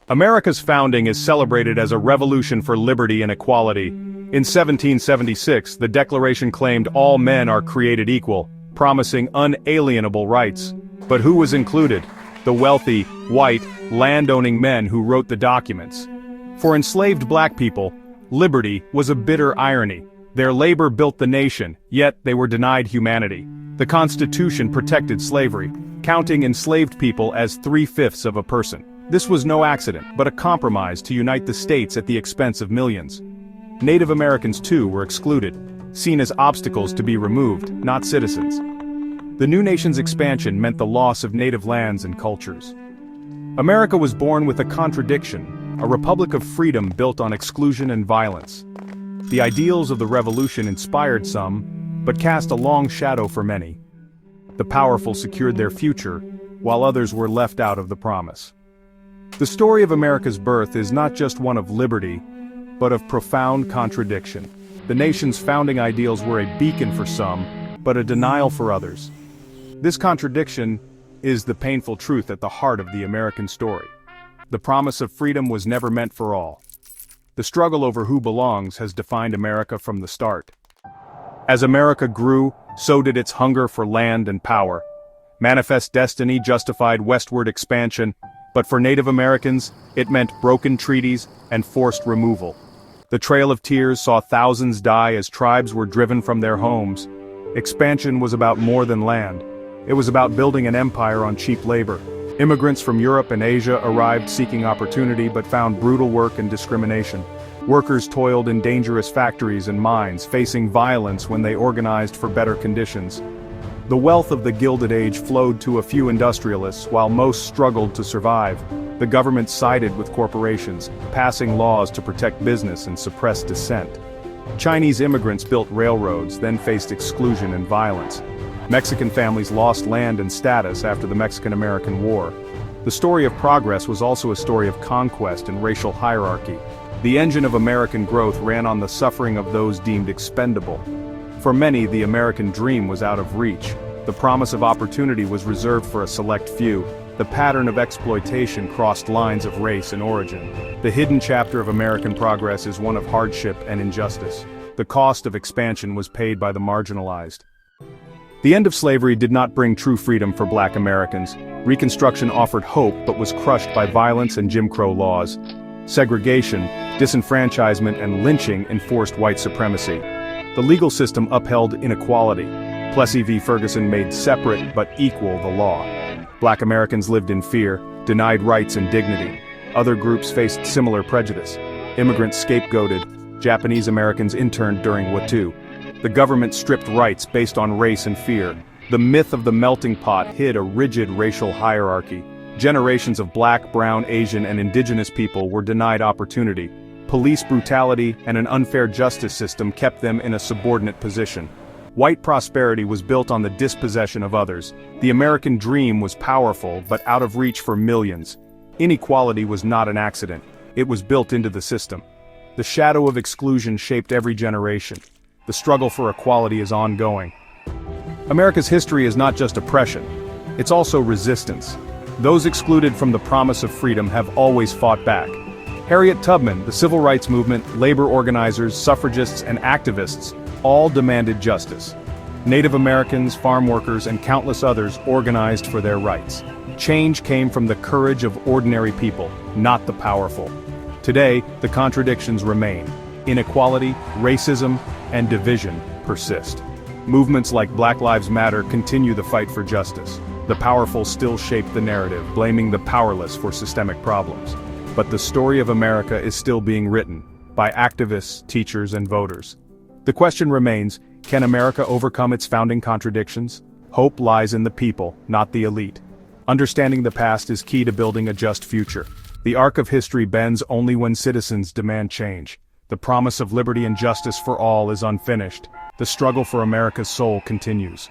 America's founding is celebrated as a revolution for liberty and equality. In 1776, the Declaration claimed all men are created equal, promising unalienable rights. But who was included? The wealthy, white, landowning men who wrote the documents. For enslaved black people, liberty was a bitter irony. Their labor built the nation, yet they were denied humanity. The Constitution protected slavery, counting enslaved people as 3/5 of a person. This was no accident, but a compromise to unite the states at the expense of millions. Native Americans too were excluded, seen as obstacles to be removed, not citizens. The new nation's expansion meant the loss of native lands and cultures. America was born with a contradiction, a republic of freedom built on exclusion and violence. The ideals of the revolution inspired some, but cast a long shadow for many. The powerful secured their future, while others were left out of the promise. The story of America's birth is not just one of liberty, but of profound contradiction. The nation's founding ideals were a beacon for some, but a denial for others. This contradiction is the painful truth at the heart of the American story. The promise of freedom was never meant for all. The struggle over who belongs has defined America from the start. As America grew, so did its hunger for land and power. Manifest destiny justified westward expansion, but for Native Americans, it meant broken treaties and forced removal. The Trail of Tears saw thousands die as tribes were driven from their homes. Expansion was about more than land. It was about building an empire on cheap labor. Immigrants from Europe and Asia arrived seeking opportunity but found brutal work and discrimination. Workers toiled in dangerous factories and mines, facing violence when they organized for better conditions. The wealth of the Gilded Age flowed to a few industrialists, while most struggled to survive. The government sided with corporations, passing laws to protect business and suppress dissent. Chinese immigrants built railroads, then faced exclusion and violence. Mexican families lost land and status after the Mexican-American War. The story of progress was also a story of conquest and racial hierarchy. The engine of American growth ran on the suffering of those deemed expendable. For many, the American dream was out of reach. The promise of opportunity was reserved for a select few. The pattern of exploitation crossed lines of race and origin. The hidden chapter of American progress is one of hardship and injustice. The cost of expansion was paid by the marginalized. The end of slavery did not bring true freedom for Black Americans. Reconstruction offered hope but was crushed by violence and Jim Crow laws. Segregation, disenfranchisement, and lynching enforced white supremacy. The legal system upheld inequality. Plessy v. Ferguson made separate but equal the law. Black Americans lived in fear, denied rights and dignity. Other groups faced similar prejudice. Immigrants scapegoated. Japanese Americans interned during Watu. The government stripped rights based on race and fear. The myth of the melting pot hid a rigid racial hierarchy. Generations of Black, brown, Asian, and indigenous people were denied opportunity. Police brutality and an unfair justice system kept them in a subordinate position. White prosperity was built on the dispossession of others. The American dream was powerful but out of reach for millions. Inequality was not an accident. It was built into the system. The shadow of exclusion shaped every generation. The struggle for equality is ongoing. America's history is not just oppression. It's also resistance. Those excluded from the promise of freedom have always fought back. Harriet Tubman, the civil rights movement, labor organizers, suffragists, and activists all demanded justice. Native Americans, farm workers, and countless others organized for their rights. Change came from the courage of ordinary people, not the powerful. Today, the contradictions remain. Inequality, racism, and division persist. Movements like Black Lives Matter continue the fight for justice. The powerful still shape the narrative, blaming the powerless for systemic problems. But the story of America is still being written, by activists, teachers, and voters. The question remains, can America overcome its founding contradictions? Hope lies in the people, not the elite. Understanding the past is key to building a just future. The arc of history bends only when citizens demand change. The promise of liberty and justice for all is unfinished. The struggle for America's soul continues.